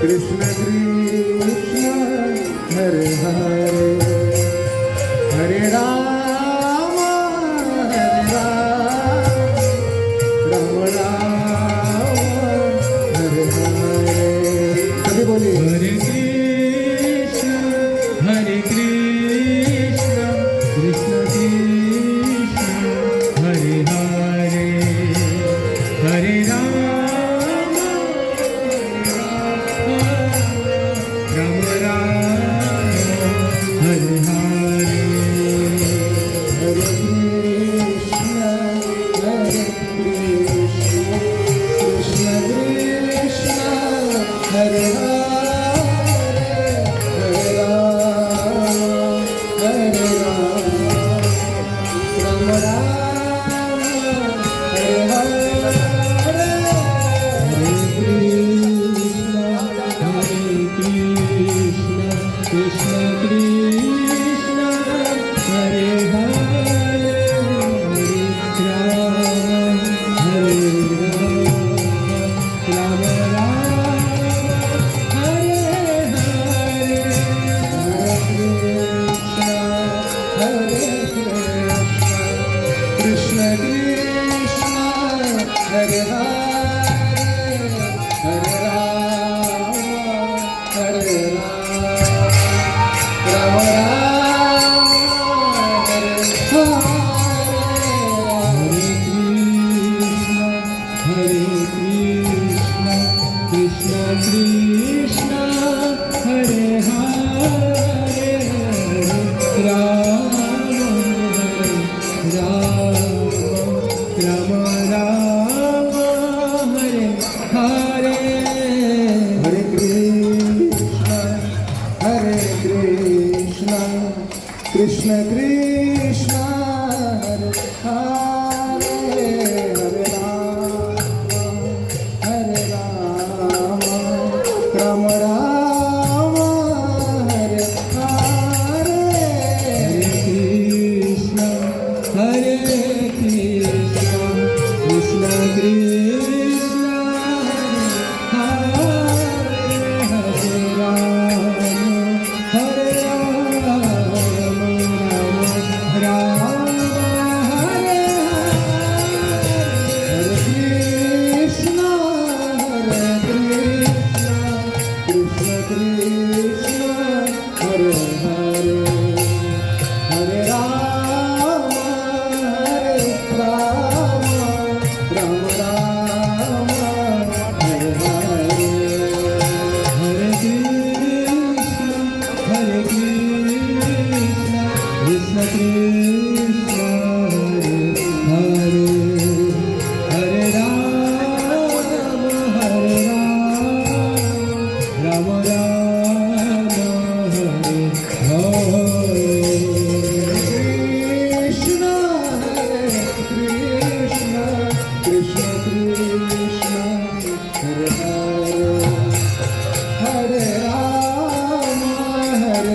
कृष्ण कृष्ण हरे हरे हरे राम राम राम हरे हरे। सभी बोलिए हरे कृष्ण कृष्ण कृष्ण हरे हरे हरे राम राम राम हरे हरे। हरे कृष्ण कृष्ण कृष्ण हरे हरे हरे राम राम राम हरे हरे। हरे कृष्ण कृष्ण कृष्ण हरे हरे राम राम हरे हरे। कृष्ण कृष्ण हरे हरे हरे राम राम राम हरे हरे कृष्ण कृष्ण कृष्ण हरे हरे राम राम राम हरे हरे। हरे कृष्ण कृष्ण कृष्ण हरे हरे हरे राम राम राम हरे हरे। हरे कृष्ण कृष्ण कृष्ण हरे हरे राम राम हरे हरे कृष्ण कृष्ण कृष्ण हरे हरे हरे राम राम राम हरे हरे। हरे कृष्ण कृष्ण कृष्ण हरे हरे राम राम हरे हरे। कृष्ण कृष्ण कृष्ण हरे हरे हरे राम राम राम हरे हरे। हरे Krishna Krishna Krishna Hare Hare Hare Ram Hare Hare.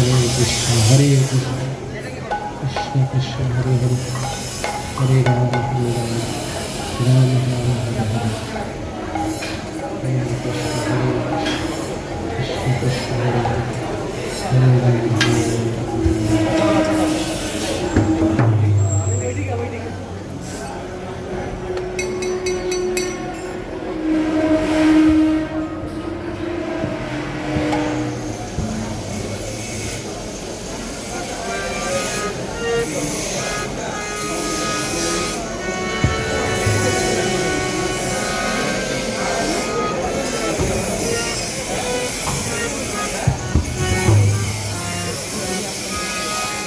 Hare Krishna, Hare Krishna, Krishna Krishna, Hare Hare, Hare Rama, Hare Rama, Rama Rama, Hare Hare. Hare Krishna, Hare Krishna, Krishna Krishna, Hare Hare, Hare Rama, Hare Rama.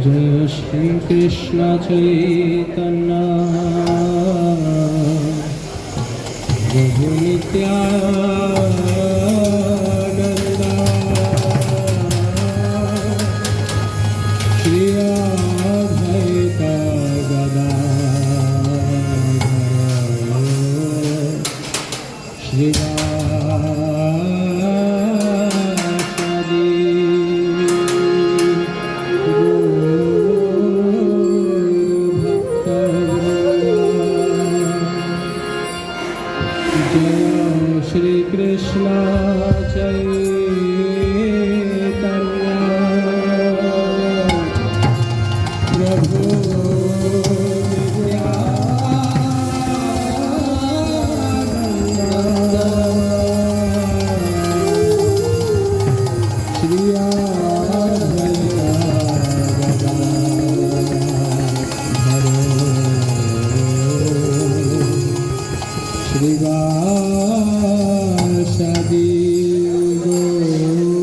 जय श्री कृष्ण चैतन्य प्रभु नित्यानंद श्री अद्वैत गदाधर श्रीवासदि श्री कृष्ण चैतन्य प्रभु नित्यानंद श्री अद्वैत गदाधर श्रीवासदि गौर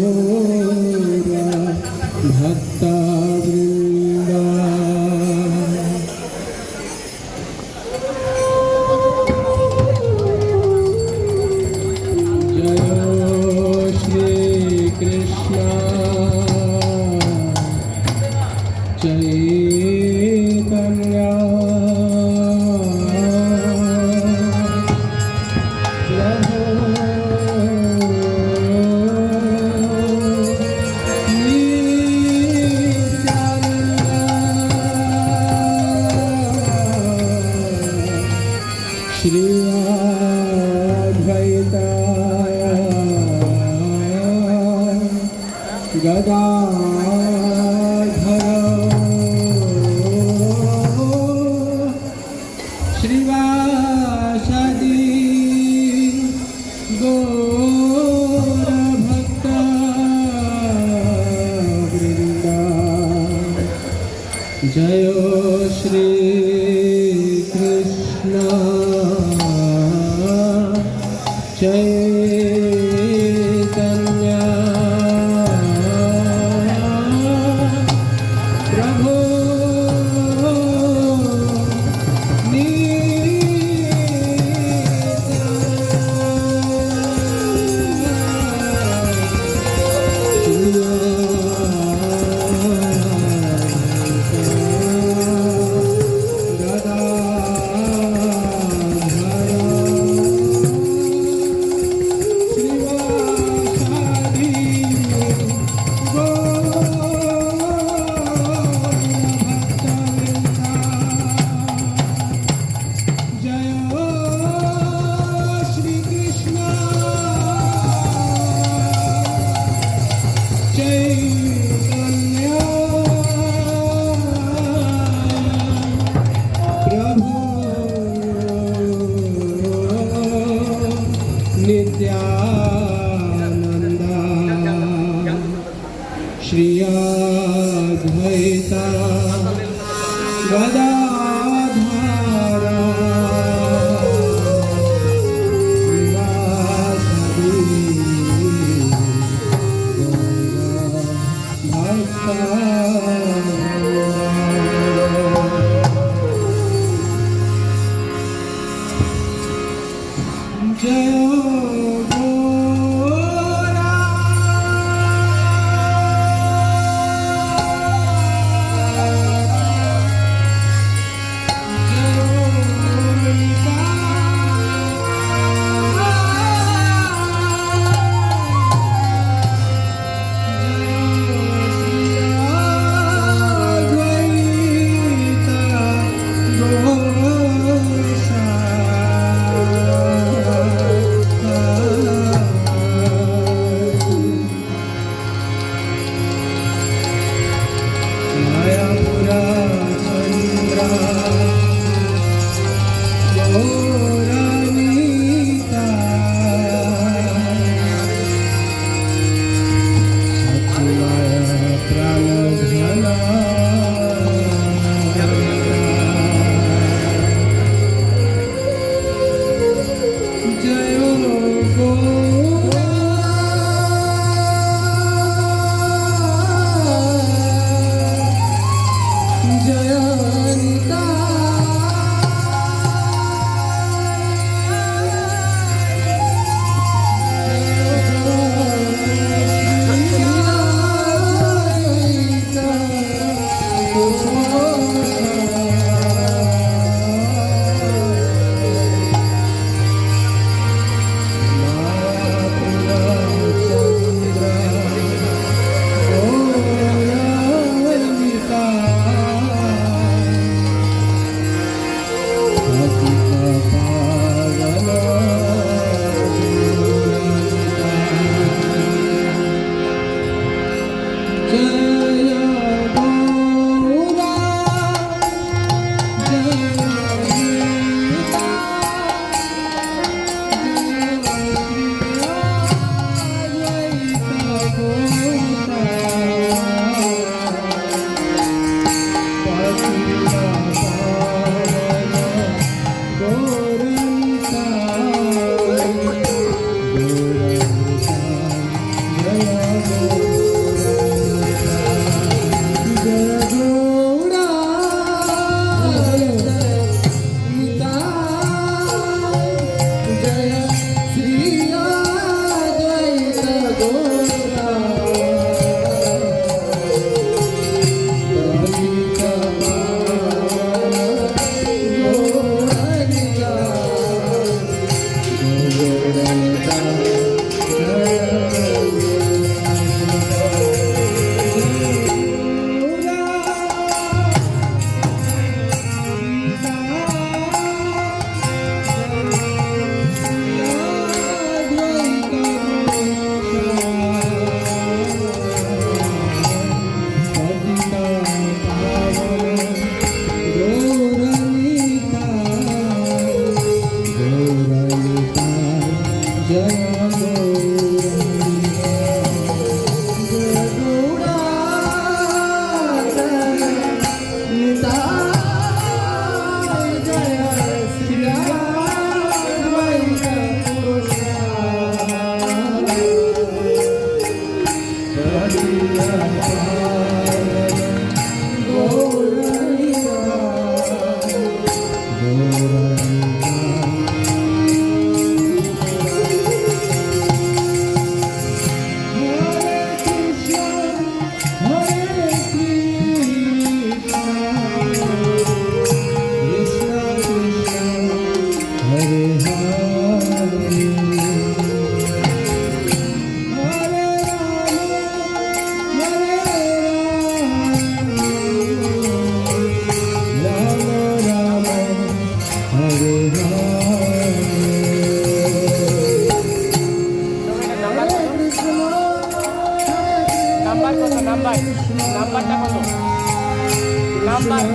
भक्तवृंद। जय श्री कृष्ण चैतन्य श्री अद्वैत गदाधर श्रीवासदि गौर भक्तवृंद। जय श्री कृष्ण चैतन्य प्रभु श्री अद्वैता गदाधरा श्रीवासदि भक्ता जय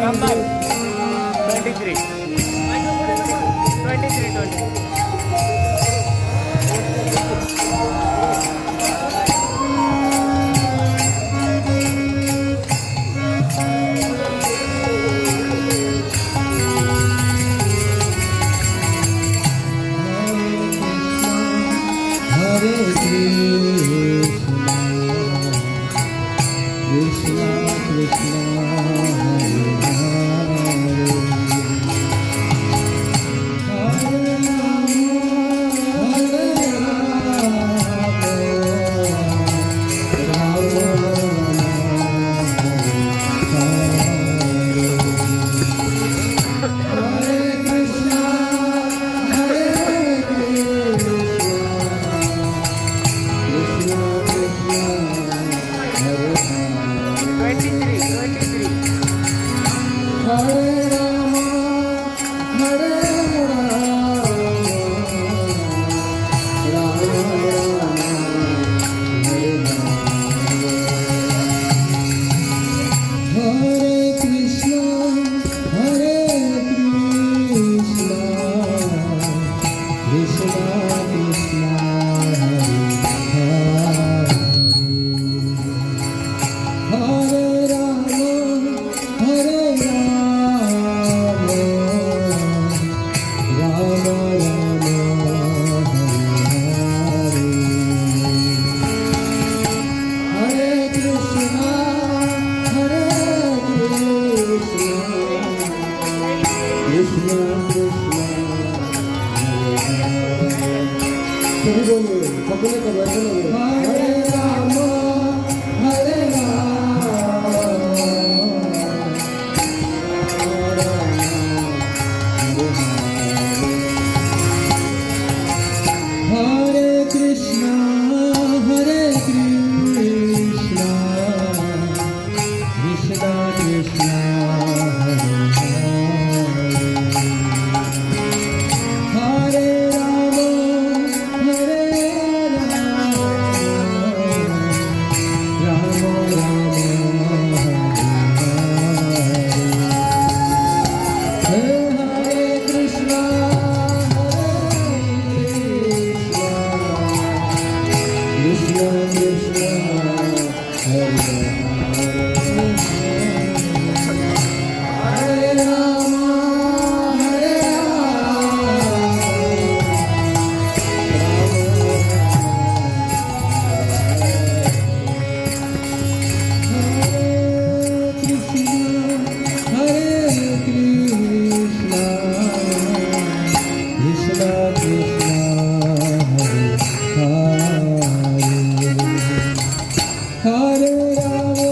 Number 23. 23. Hare Krishna, Krishna Krishna, Hare Hare, Hare Rama, Hare Rama, Rama Hare Krishna, Hare Krishna, Krishna Krishna, Hare Hare, 23. Hare Rama, Hare Rama, Rama Rama, Hare Hare, Hare Krishna, Hare Krishna, Krishna Krishna, Hare Hare, Hare Rama, Hare Rama, Rama Rama, Hare Hare, Hare Krishna, Hare Krishna, Krishna Krishna, Hare Hare। सभी बोलिए, सबने का वचन है। हरे राम, हरे राम, हरे कृष्णा, हरे कृष्णा, कृष्णा कृष्णा, हरे हरे, हरे राम, हरे राम, राम राम, हरे हरे, हरे कृष्णा, कृष्णा कृष्णा, हरे हरे, हरे राम, हरे Hare Rama,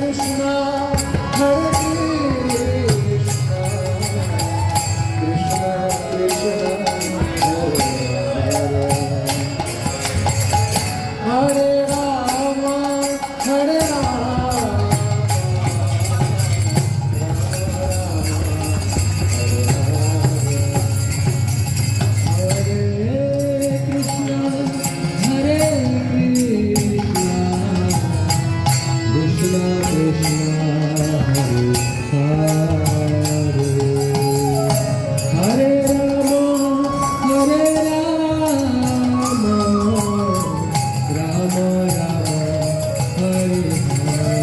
Krishna, Hare Krishna, Krishna Krishna, Hare Rama, Hare Rama, Hare Krishna, Hare Krishna, Krishna Krishna, Hare Hare, Hare Rama, Hare Rama, Rama Rama, Hare Hare,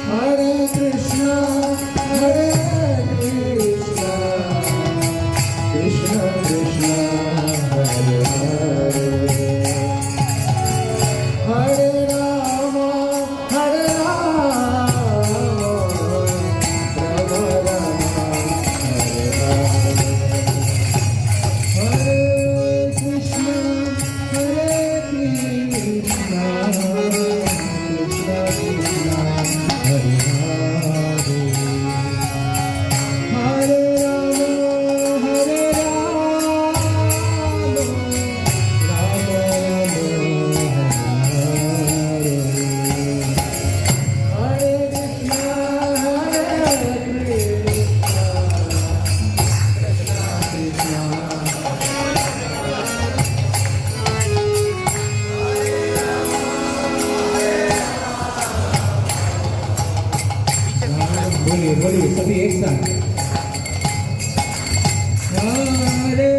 Hare Krishna, Hare Krishna, Krishna Krishna, Hare Hare, Hare Rama, Hare Rama, बोलिए सभी एक साथ हरे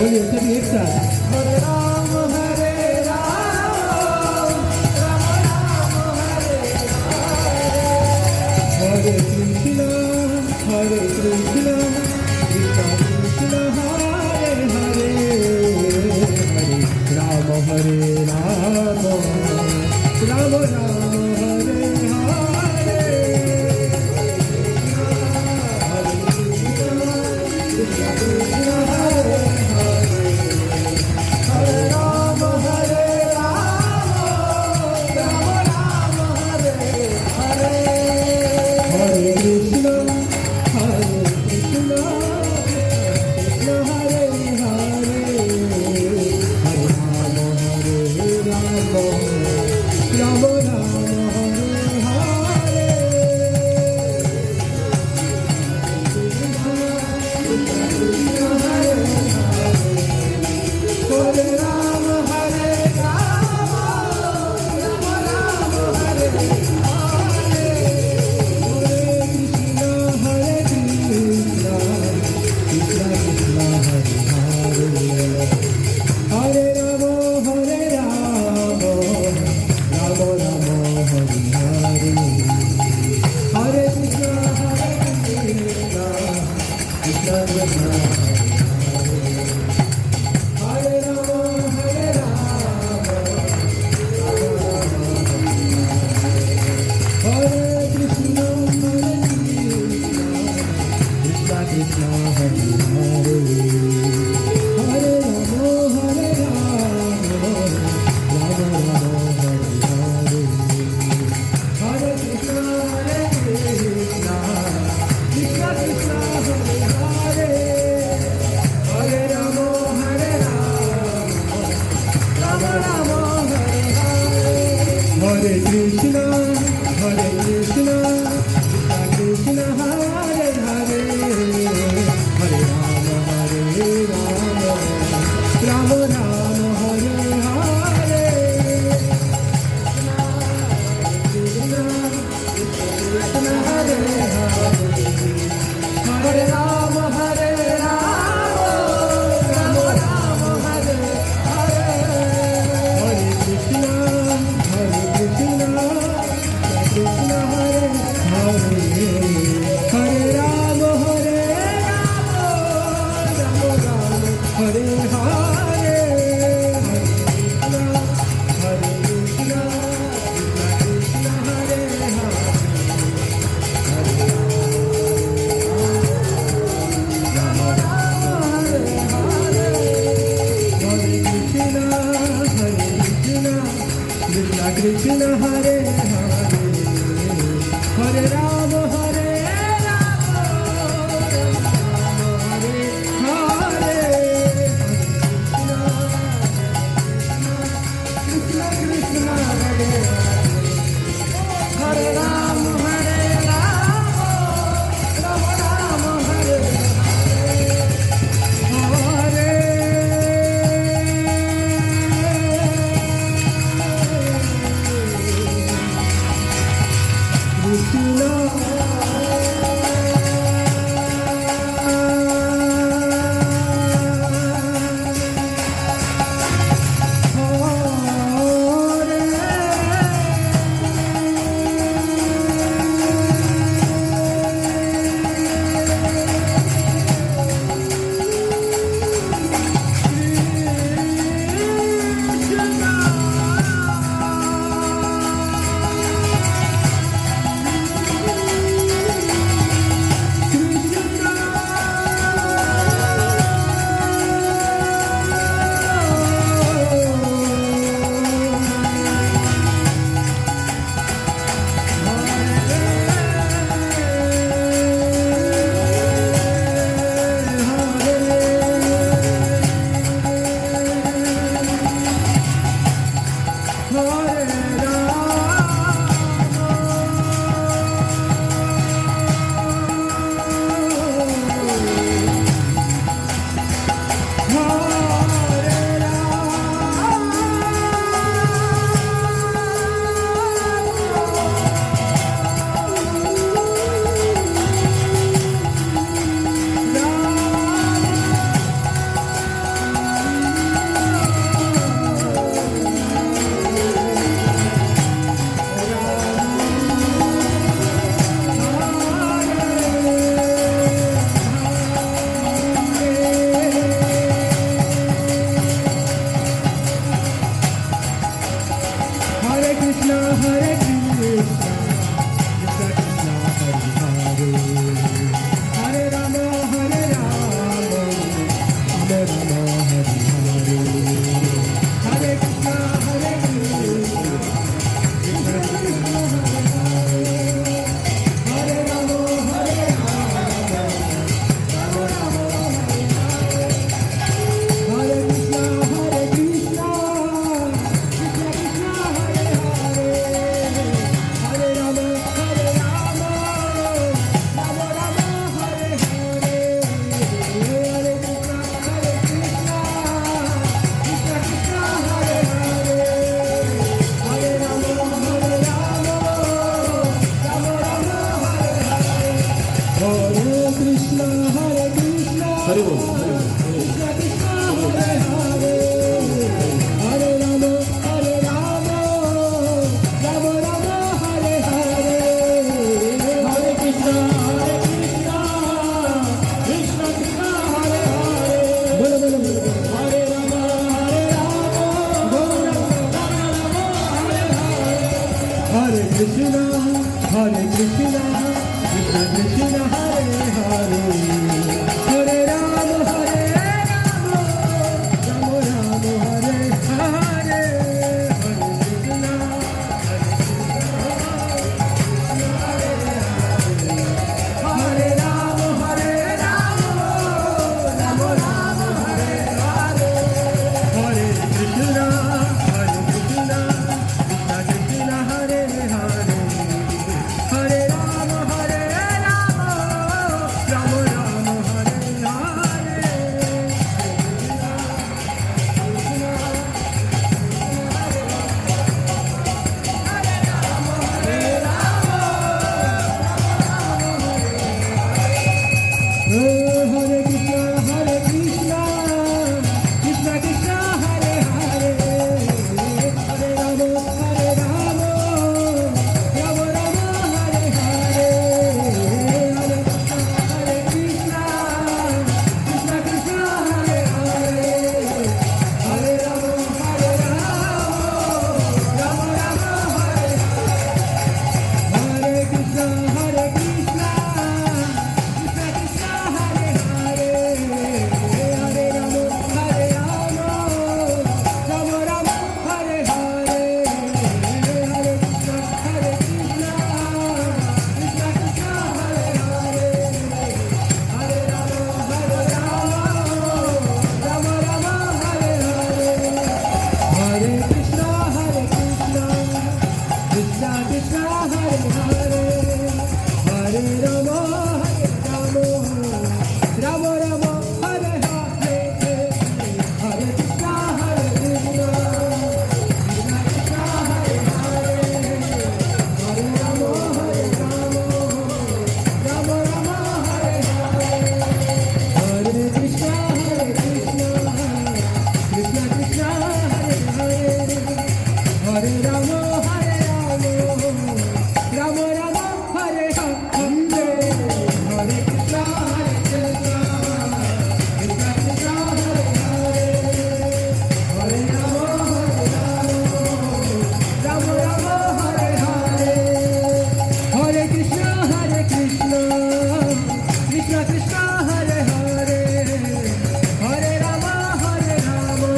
बोलिए सभी एक साथ हरे राम हरे राम राम राम हरे हरे कृष्णा कृष्ण कृष्ण हरे हरे हरे राम राम राम हरे हरे हरे राम हरे राम राम राम हरे हरे हरे कृष्ण कृष्ण हरे हरे हरे राम राम राम हरे हरे राम हरे राम राम राम हरे हरे हरे कृष्ण कृष्ण कृष्ण हरे हरे हरे राम राम राम हरे हरे हरे कृष्ण कृष्ण कृष्ण हरे हरे कृष्ण कृष्ण कृष्ण हरे हरे हरे राम राम राम हरे हरे हरे कृष्ण कृष्ण कृष्ण हरे हरे हरे राम राम राम हरे हरे हरे कृष्ण कृष्ण कृष्ण हरे हरे हरे राम राम राम हरे हरे कृष्ण हरे हरे राम हरे Ram Ram Ram Hare Hare Hare Krishna Krishna Hare Hare Hare Ram Ram Ram Hare Hare Hare Krishna Krishna Hare Hare Krishna Hare Krishna Hari बोल हरि बोल Krishna Krishna Hare Hare Hare Rama Hare Rama Rama Rama Hare Hare Hare Krishna Krishna Krishna Hare Hare Bolo bolo bolo Hare Rama Rama Hare Hare Krishna Krishna Krishna Hare Hare Hare Rama Rama Rama Hare Hare Hare Krishna Hare Rama Rama Rama Hare Hare Hare Krishna Krishna Krishna Hare Hare Hare Rama Rama Rama Hare Hare Krishna Krishna Krishna Hare Hare Hare Rama Rama Rama Hare Hare Hare Krishna Krishna Krishna Hare Hare Hare Rama Rama Rama Hare Hare Krishna Krishna Krishna Hare Hare Hare Rama Rama Rama Hare Hare Hare Krishna Krishna Krishna Hare Hare Hare Rama Rama Rama Hare Hare Hare Krishna Krishna Krishna Hare Hare Hare Rama Rama Rama Hare Hare Hare Krishna Krishna Krishna Hare Hare Hare Rama Rama Rama Hare Hare Hare Krishna Krishna Krishna Hare Hare Hare Rama Rama Rama Hare Hare Hare Krishna Krishna Krishna Hare Hare Hare Rama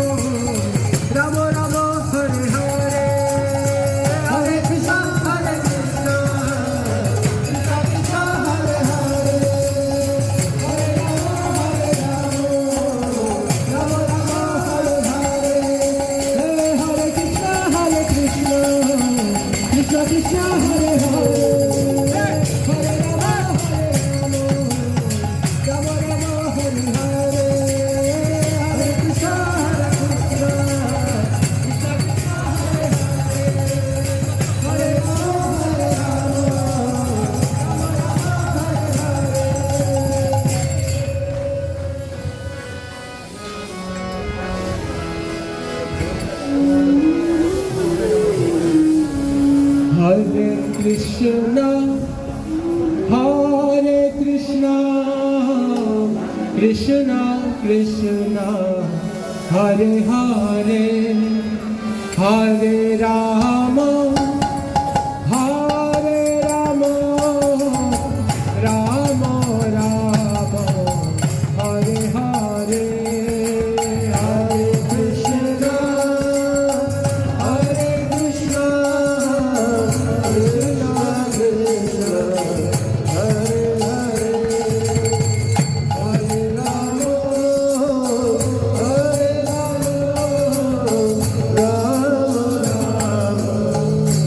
Rama Rama Hare Hare Hare Krishna Krishna Krishna Hare Hare Hare Rama Rama Rama Hare Hare Hare Krishna Krishna Krishna Hare Hare Hare Rama Rama Rama Hare Hare Hare Krishna Krishna Krishna Hare Hare Hare Rama Rama Rama Hare Hare Hare Krishna Krishna Krishna Hare Hare Hare Hare Krishna Krishna Krishna Hare Hare Hare Rama Rama Rama Hare Hare Hare Krishna Krishna Krishna Hare Hare Hare Rama Rama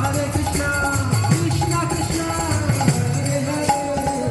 Hare Krishna, Krishna Krishna, Hare Hare,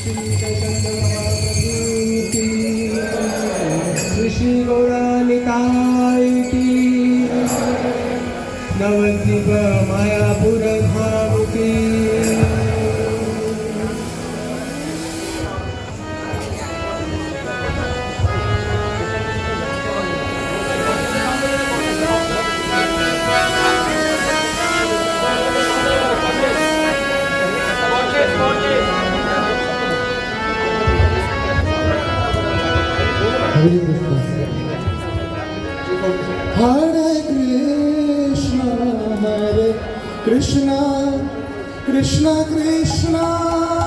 Shri Shri Gaura Nitai की नवद्वीप मायापुर धाम की हरे कृष्ण कृष्ण कृष्ण कृष्ण